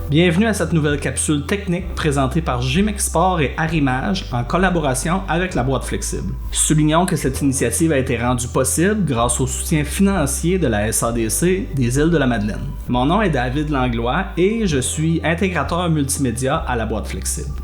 Bienvenue à cette nouvelle capsule technique présentée par Gmexport et Arrimage en collaboration avec la boîte flexible. Soulignons que cette initiative a été rendue possible grâce au soutien financier de la SADC des Îles de la Madeleine. Mon nom est David Langlois et je suis intégrateur multimédia à la boîte flexible.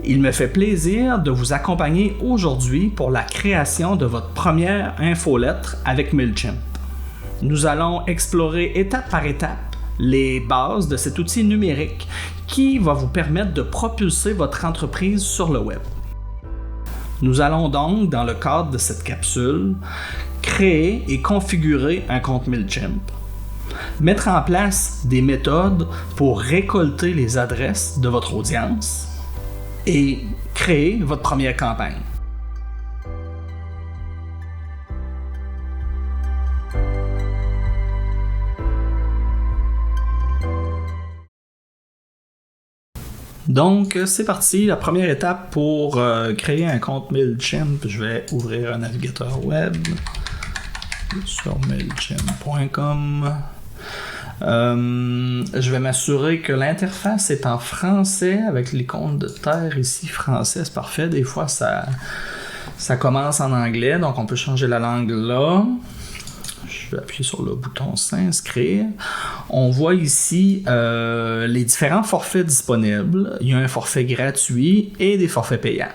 Il me fait plaisir de vous accompagner aujourd'hui pour la création de votre première infolettre avec MailChimp. Nous allons explorer étape par étape les bases de cet outil numérique qui va vous permettre de propulser votre entreprise sur le web. Nous allons donc, dans le cadre de cette capsule, créer et configurer un compte MailChimp, mettre en place des méthodes pour récolter les adresses de votre audience et créer votre première campagne. Donc, c'est parti. La première étape pour créer un compte MailChimp, je vais ouvrir un navigateur web sur mailchimp.com. Je vais m'assurer que l'interface est en français avec l'icône de terre ici. Français, c'est parfait. Des fois, ça commence en anglais, donc on peut changer la langue là. Je vais appuyer sur le bouton s'inscrire. On voit ici les différents forfaits disponibles. Il y a un forfait gratuit et des forfaits payants.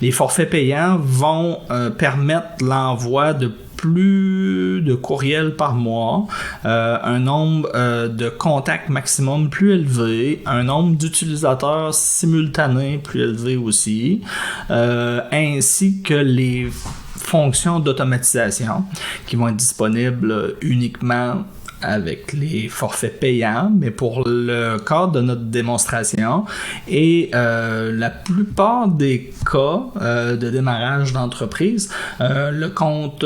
Les forfaits payants vont permettre l'envoi de plus de courriels par mois, un nombre de contacts maximum plus élevé, un nombre d'utilisateurs simultanés plus élevé aussi, ainsi que les fonctions d'automatisation qui vont être disponibles uniquement avec les forfaits payants, mais pour le cadre de notre démonstration et la plupart des cas de démarrage d'entreprise, le compte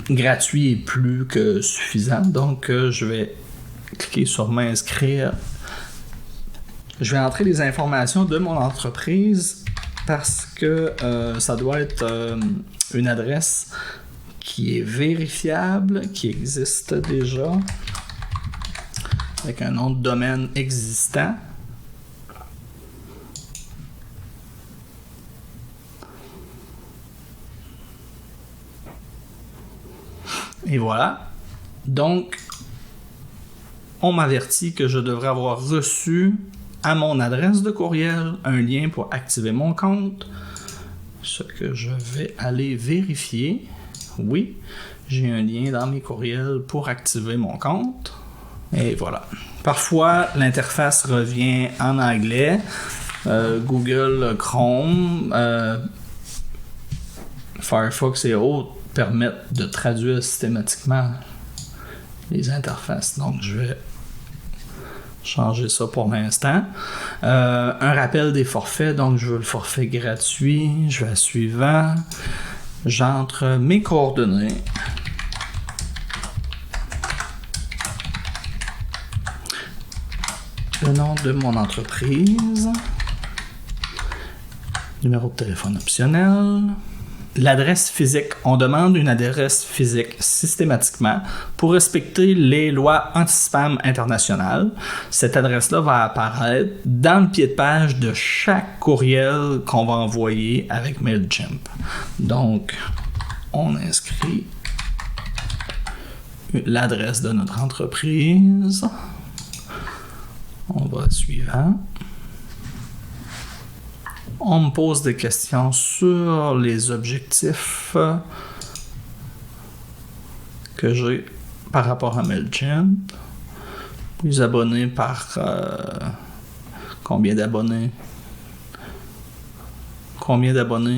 gratuit est plus que suffisant. Donc, je vais cliquer sur m'inscrire. Je vais entrer les informations de mon entreprise parce que ça doit être une adresse qui est vérifiable, qui existe déjà, avec un nom de domaine existant. Et voilà. Donc, on m'avertit que je devrais avoir reçu à mon adresse de courriel un lien pour activer mon compte, ce que je vais aller vérifier. Oui, j'ai un lien dans mes courriels pour activer mon compte. Et voilà. Parfois, l'interface revient en anglais. Google Chrome, Firefox et autres permettent de traduire systématiquement les interfaces. Donc, je vais changer ça pour l'instant. Un rappel des forfaits. Donc, je veux le forfait gratuit. Je vais à suivant. J'entre mes coordonnées. Le nom de mon entreprise. Numéro de téléphone optionnel. L'adresse physique. On demande une adresse physique systématiquement pour respecter les lois anti-spam internationales. Cette adresse-là va apparaître dans le pied de page de chaque courriel qu'on va envoyer avec MailChimp. Donc, on inscrit l'adresse de notre entreprise. On va à suivant. On me pose des questions sur les objectifs que j'ai par rapport à MailChimp. Les abonnés par combien d'abonnés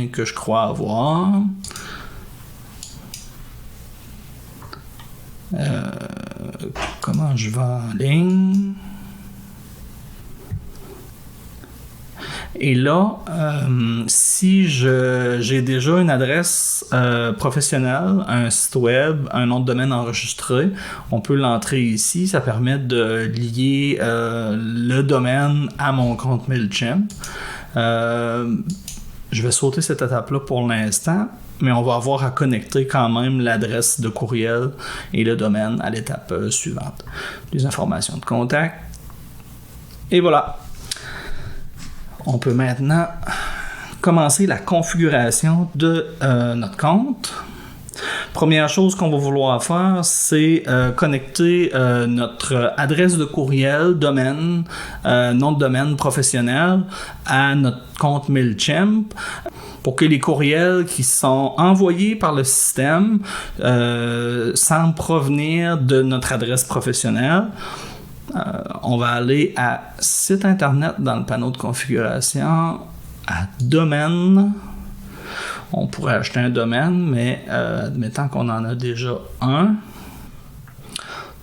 que je crois avoir. Comment je vais en ligne. Et là, si j'ai déjà une adresse professionnelle, un site web, un nom de domaine enregistré, on peut l'entrer ici. Ça permet de lier le domaine à mon compte MailChimp. Je vais sauter cette étape-là pour l'instant, mais on va avoir à connecter quand même l'adresse de courriel et le domaine à l'étape suivante. Les informations de contact. Et voilà. On peut maintenant commencer la configuration de notre compte. Première chose qu'on va vouloir faire, c'est connecter notre adresse de courriel, domaine, nom de domaine professionnel à notre compte MailChimp pour que les courriels qui sont envoyés par le système semblent provenir de notre adresse professionnelle. On va aller à site internet dans le panneau de configuration, à domaine. On pourrait acheter un domaine, mais admettant qu'on en a déjà un.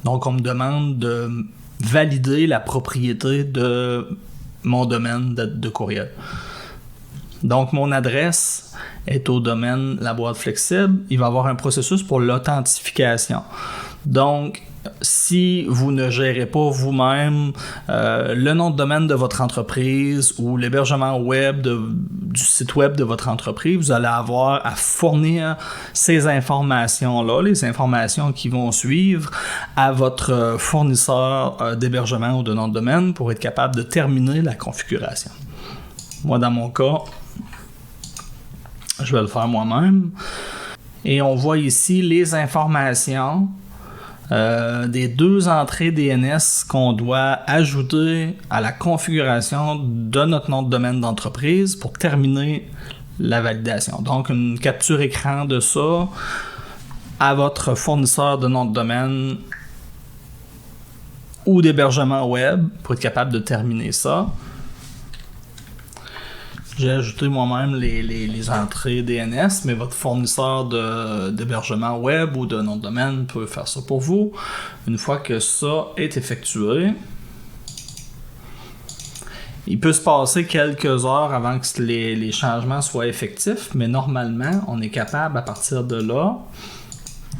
Donc, on me demande de valider la propriété de mon domaine de courriel. Donc, mon adresse est au domaine La Boîte Flexible. Il va y avoir un processus pour l'authentification. Donc, si vous ne gérez pas vous-même le nom de domaine de votre entreprise ou l'hébergement web du site web de votre entreprise, vous allez avoir à fournir ces informations-là, les informations qui vont suivre, à votre fournisseur d'hébergement ou de nom de domaine pour être capable de terminer la configuration. Moi, dans mon cas, je vais le faire moi-même. Et on voit ici les informations des 2 entrées DNS qu'on doit ajouter à la configuration de notre nom de domaine d'entreprise pour terminer la validation. Donc, une capture écran de ça à votre fournisseur de nom de domaine ou d'hébergement web pour être capable de terminer ça. J'ai ajouté moi-même les entrées DNS, mais votre fournisseur d'hébergement web ou de nom de domaine peut faire ça pour vous. Une fois que ça est effectué, il peut se passer quelques heures avant que les changements soient effectifs, mais normalement, on est capable à partir de là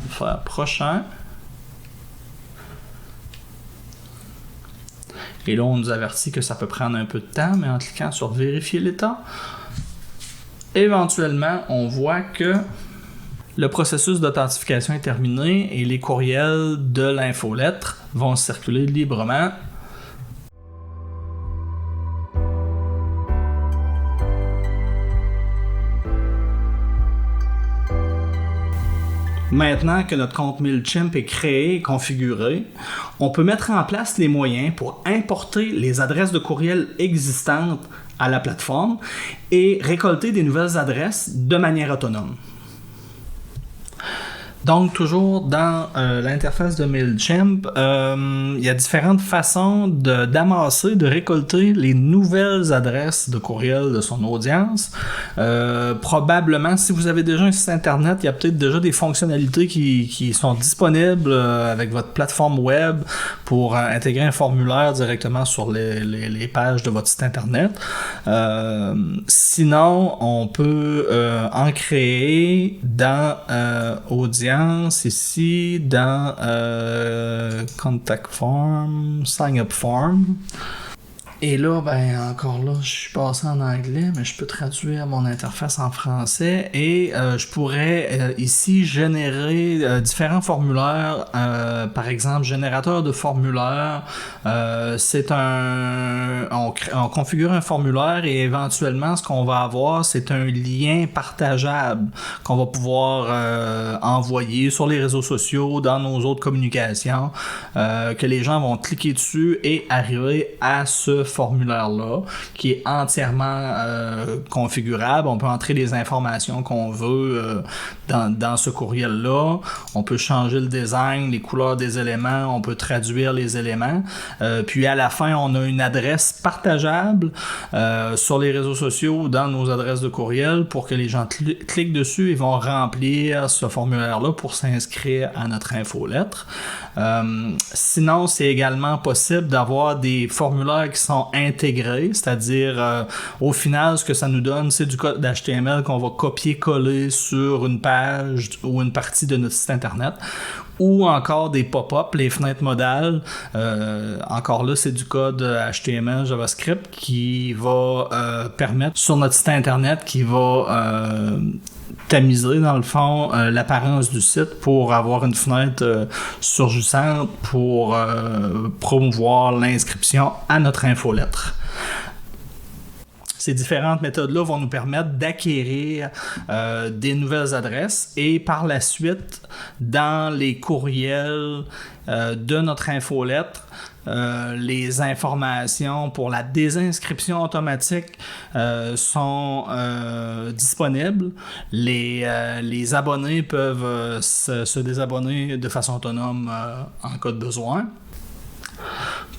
de faire prochain. Et là, on nous avertit que ça peut prendre un peu de temps, mais en cliquant sur vérifier l'état, éventuellement, on voit que le processus d'authentification est terminé et les courriels de l'infolettre vont circuler librement. Maintenant que notre compte MailChimp est créé et configuré, on peut mettre en place les moyens pour importer les adresses de courriel existantes à la plateforme et récolter des nouvelles adresses de manière autonome. Donc, toujours dans l'interface de MailChimp, il y a différentes façons d'amasser, de récolter les nouvelles adresses de courriel de son audience. Probablement, si vous avez déjà un site internet, il y a peut-être déjà des fonctionnalités qui sont disponibles avec votre plateforme web pour intégrer un formulaire directement sur les pages de votre site internet. Sinon, on peut en créer dans audience ici dans Contact Form, Sign Up Form. Et là, ben encore là, je suis passé en anglais, mais je peux traduire mon interface en français et je pourrais ici générer différents formulaires. Par exemple, générateur de formulaire, c'est on configure un formulaire et éventuellement, ce qu'on va avoir, c'est un lien partageable qu'on va pouvoir envoyer sur les réseaux sociaux, dans nos autres communications, que les gens vont cliquer dessus et arriver à ce formulaire-là, qui est entièrement configurable. On peut entrer les informations qu'on veut dans ce courriel-là. On peut changer le design, les couleurs des éléments, on peut traduire les éléments. Puis à la fin, on a une adresse partageable sur les réseaux sociaux, dans nos adresses de courriel, pour que les gens cliquent dessus et vont remplir ce formulaire-là pour s'inscrire à notre infolettre. Sinon, c'est également possible d'avoir des formulaires qui sont intégrés, c'est-à-dire au final, ce que ça nous donne, c'est du code HTML qu'on va copier-coller sur une page ou une partie de notre site internet, ou encore des pop-up, les fenêtres modales. Encore là, c'est du code HTML, JavaScript qui va permettre sur notre site internet, qui va tamiser dans le fond l'apparence du site pour avoir une fenêtre surgissante pour promouvoir l'inscription à notre infolettre. Ces différentes méthodes-là vont nous permettre d'acquérir des nouvelles adresses et par la suite, dans les courriels de notre infolettre, les informations pour la désinscription automatique sont disponibles. Les abonnés peuvent se désabonner de façon autonome en cas de besoin.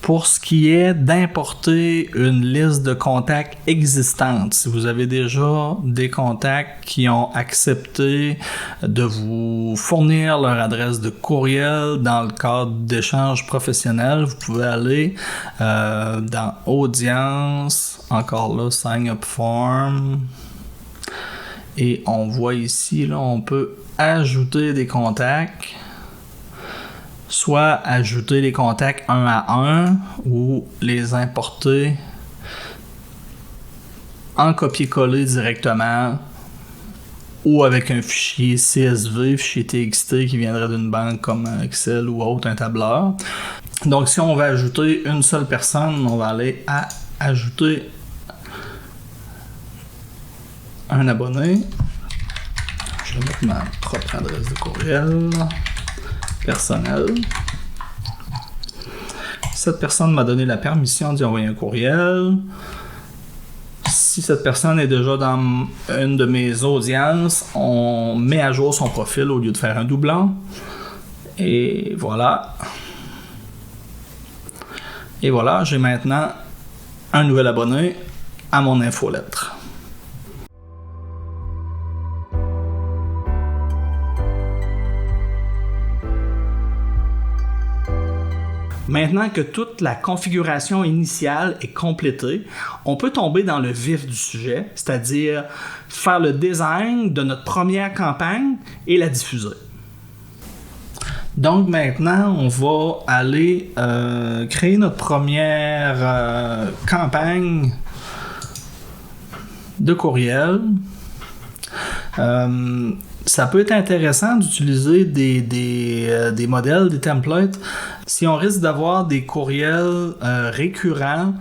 Pour ce qui est d'importer une liste de contacts existante, si vous avez déjà des contacts qui ont accepté de vous fournir leur adresse de courriel dans le cadre d'échanges professionnels, vous pouvez aller dans Audience, encore là, Sign Up Form, et on voit ici, là, on peut ajouter des contacts. Soit ajouter les contacts un à un ou les importer en copier-coller directement ou avec un fichier CSV, fichier TXT qui viendrait d'une banque comme Excel ou autre, un tableur. Donc si on veut ajouter une seule personne, on va aller à ajouter un abonné. Je vais mettre ma propre adresse de courriel personnel. Cette personne m'a donné la permission d'y envoyer un courriel. Si cette personne est déjà dans une de mes audiences, on met à jour son profil au lieu de faire un doublon. Et voilà. Et voilà, j'ai maintenant un nouvel abonné à mon infolettre. Maintenant que toute la configuration initiale est complétée, on peut tomber dans le vif du sujet, c'est-à-dire faire le design de notre première campagne et la diffuser. Donc maintenant, on va aller créer notre première campagne de courriel. Ça peut être intéressant d'utiliser des modèles, des templates, si on risque d'avoir des courriels récurrents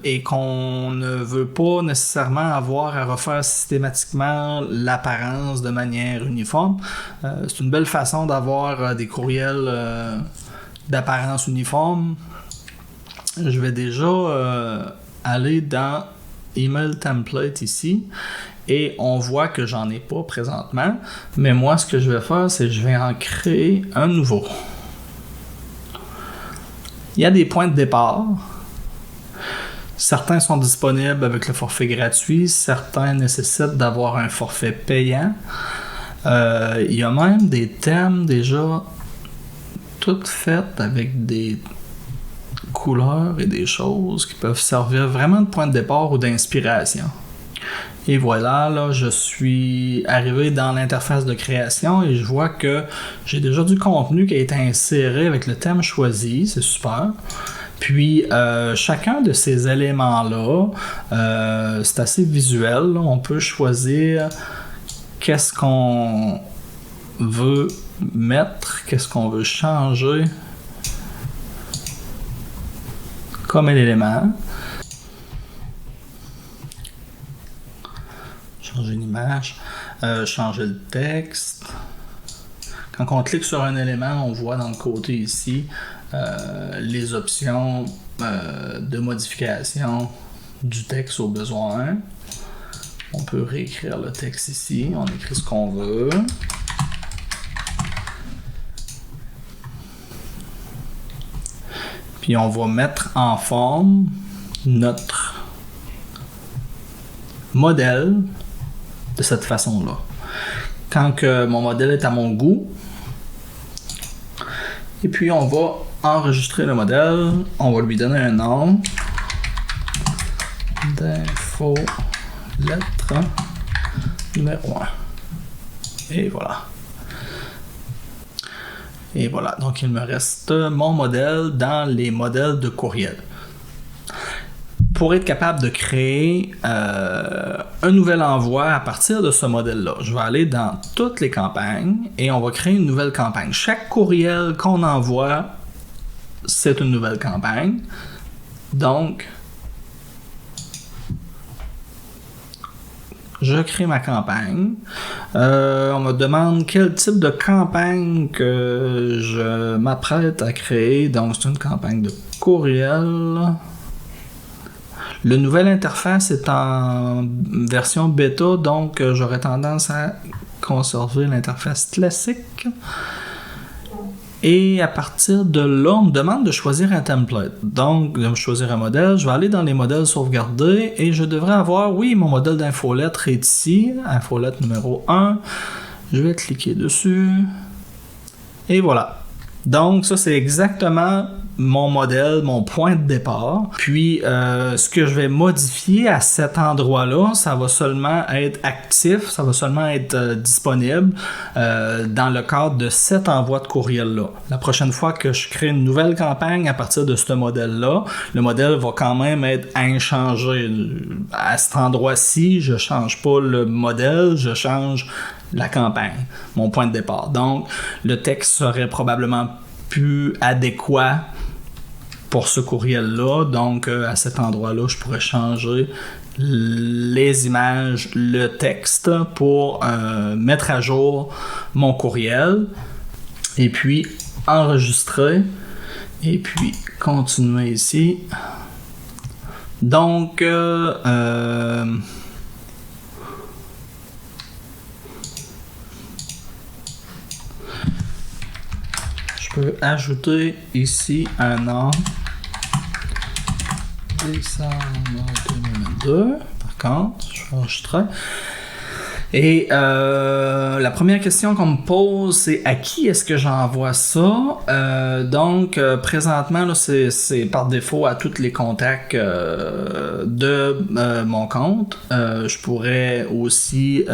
et qu'on ne veut pas nécessairement avoir à refaire systématiquement l'apparence de manière uniforme. C'est une belle façon d'avoir des courriels d'apparence uniforme. Je vais déjà aller dans Email Template ici. Et on voit que j'en ai pas présentement. Mais moi, ce que je vais faire, c'est que je vais en créer un nouveau. Il y a des points de départ. Certains sont disponibles avec le forfait gratuit. Certains nécessitent d'avoir un forfait payant. Il y a même des thèmes déjà toutes faites avec des couleurs et des choses qui peuvent servir vraiment de point de départ ou d'inspiration. Et voilà, là, je suis arrivé dans l'interface de création et je vois que j'ai déjà du contenu qui a été inséré avec le thème choisi. C'est super. Puis, chacun de ces éléments-là, c'est assez visuel. Là. On peut choisir qu'est-ce qu'on veut mettre, qu'est-ce qu'on veut changer comme élément. Changer une image, changer le texte. Quand on clique sur un élément, on voit dans le côté ici les options de modification du texte au besoin. On peut réécrire le texte ici, on écrit ce qu'on veut. Puis on va mettre en forme notre modèle de cette façon-là. Quand que mon modèle est à mon goût, et puis on va enregistrer le modèle, on va lui donner un nom d'info lettre numéro 1. Et voilà. Et voilà, donc il me reste mon modèle dans les modèles de courriel. pour être capable de créer un nouvel envoi à partir de ce modèle-là. Je vais aller dans toutes les campagnes et on va créer une nouvelle campagne. Chaque courriel qu'on envoie, c'est une nouvelle campagne. Donc, je crée ma campagne. On me demande quel type de campagne que je m'apprête à créer. Donc, c'est une campagne de courriel. Le nouvel interface est en version bêta, donc j'aurais tendance à conserver l'interface classique. Et à partir de là, on me demande de choisir un template. Donc, de choisir un modèle, je vais aller dans les modèles sauvegardés et je devrais avoir, oui, mon modèle d'infolettre est ici, infolettre numéro 1. Je vais cliquer dessus. Et voilà. Donc, ça, c'est exactement mon modèle, mon point de départ. Puis, ce que je vais modifier à cet endroit-là, ça va seulement être actif, ça va seulement être disponible dans le cadre de cet envoi de courriel-là. La prochaine fois que je crée une nouvelle campagne à partir de ce modèle-là, le modèle va quand même être inchangé. À cet endroit-ci, je ne change pas le modèle, je change la campagne, mon point de départ. Donc, le texte serait probablement plus adéquat pour ce courriel-là. Donc, à cet endroit-là, je pourrais changer les images, le texte pour mettre à jour mon courriel. Et puis, enregistrer. Et puis, continuer ici. Donc, je peux ajouter ici un nom. Décembre 2022. Par contre, je vais enregistrer. Et la première question qu'on me pose, c'est à qui est-ce que j'envoie ça? Donc, présentement, là, c'est par défaut à tous les contacts de mon compte. Je pourrais aussi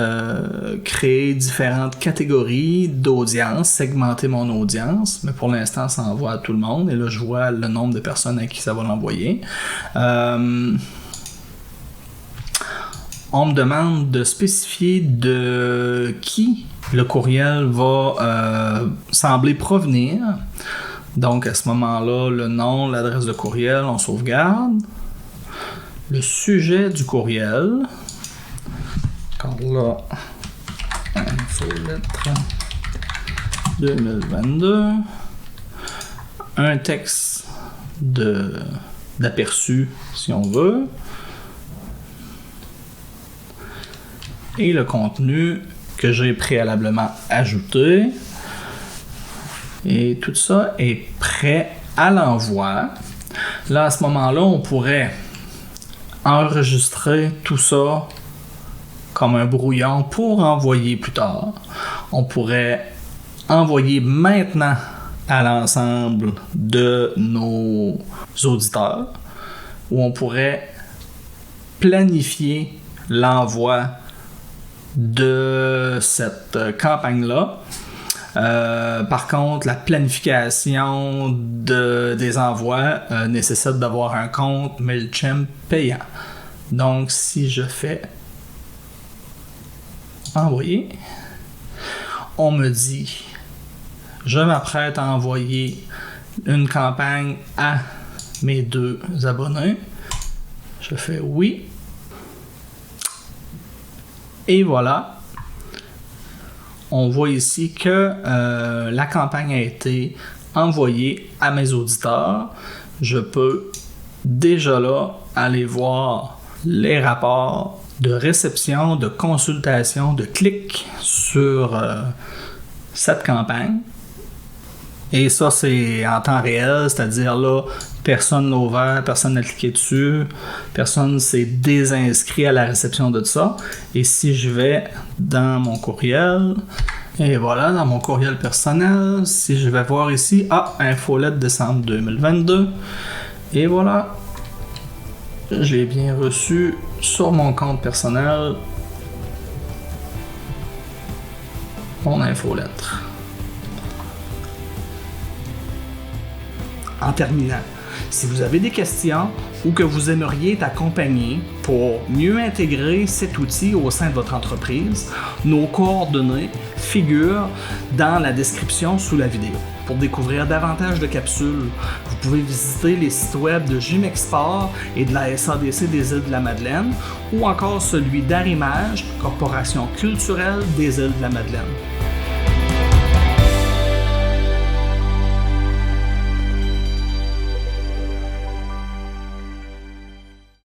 créer différentes catégories d'audience, segmenter mon audience, mais pour l'instant, ça envoie à tout le monde. Et là, je vois le nombre de personnes à qui ça va l'envoyer. On me demande de spécifier de qui le courriel va sembler provenir. Donc, à ce moment-là, le nom, l'adresse de courriel, on sauvegarde. Le sujet du courriel. Encore là, infolettre 2022. Un texte d'aperçu, si on veut. Et le contenu que j'ai préalablement ajouté. Et tout ça est prêt à l'envoi. Là, à ce moment-là, on pourrait enregistrer tout ça comme un brouillon pour envoyer plus tard. On pourrait envoyer maintenant à l'ensemble de nos auditeurs, ou on pourrait planifier l'envoi de cette campagne-là. Par contre, la planification des envois nécessite d'avoir un compte MailChimp payant. Donc, si je fais envoyer, on me dit je m'apprête à envoyer une campagne à mes 2 abonnés. Je fais oui. Et voilà, on voit ici que la campagne a été envoyée à mes auditeurs. Je peux déjà là aller voir les rapports de réception, de consultation, de clics sur cette campagne. Et ça, c'est en temps réel, c'est-à-dire là, personne l'a ouvert, personne n'a cliqué dessus, personne s'est désinscrit à la réception de ça. Et si je vais dans mon courriel, et voilà, dans mon courriel personnel, si je vais voir ici, infolettre décembre 2022, et voilà, j'ai bien reçu sur mon compte personnel mon infolettre. En terminant, Si vous avez des questions ou que vous aimeriez être accompagné pour mieux intégrer cet outil au sein de votre entreprise, nos coordonnées figurent dans la description sous la vidéo. Pour découvrir davantage de capsules, vous pouvez visiter les sites web de Gymexport et de la SADC des Îles-de-la-Madeleine ou encore celui d'Arimage, Corporation culturelle des Îles-de-la-Madeleine.